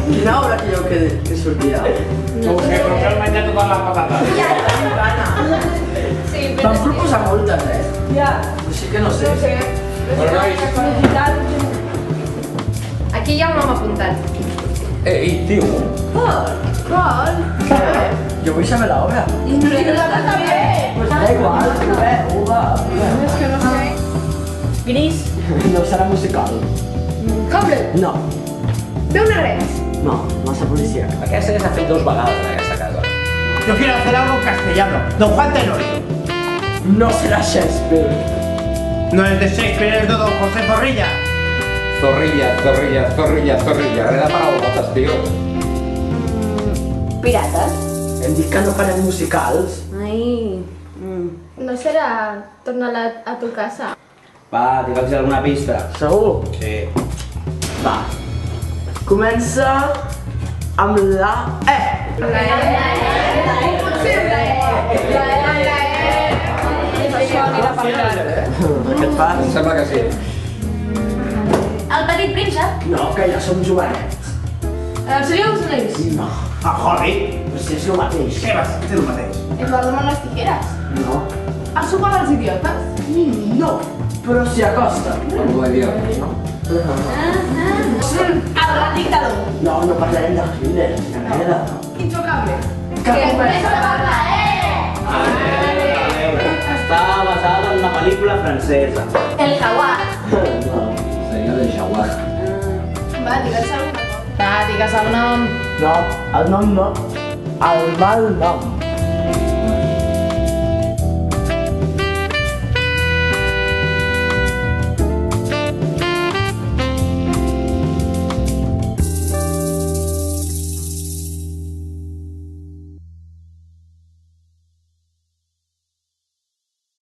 Quina obra creieu que sortirà? Com que heu menjat totes les patates. Vam proposar moltes, Ja. Així que no sé. No sé. Però nois, Aquí hi ha un home apuntat. ei, tio. Vol? Jo vull saber l'obra. I nosaltres també. Pues da igual, proveu-ho, va. És que no sé. Gris. No serà musical. Hamlet. No, Veu negrets. no, massa policia. Aquesta ja s'ha fet 2 vegades en aquesta casa. Yo quiero hacer algo en castellano. Don Juan Tenorio. No serà Shakespeare. No es de Shakespeare, es de Don José Zorrilla. Zorrilla, zorrilla, zorrilla, zorrilla. Re de paraulotes, tio. Pirates. Hem dit que no farem musicals. Ai. No serà tornar a tu casa? Va, digue'ls alguna pista. Segur? Sí. Va. Comença amb la E. Això anirà per llarg. Què et fas? Em sembla que sí. El petit príncep. No, que ja som jovenets. El Senyor dels Anells. No, A Hobbit. però si és el mateix. Què vas fer el mateix? El Baldom amb les tijeres. No. El sopar dels idiotes. No, però s'hi acosta. Algú de dir. El gran dictador. No, no parlarem de Hitler, de gaire. Intocable. Que comença la Està basada en una pel·lícula francesa. El jaguar. No, Seria del jaguar. Va, digues alguna cosa. Va, digues el nom. no, el nom no. El mal nom.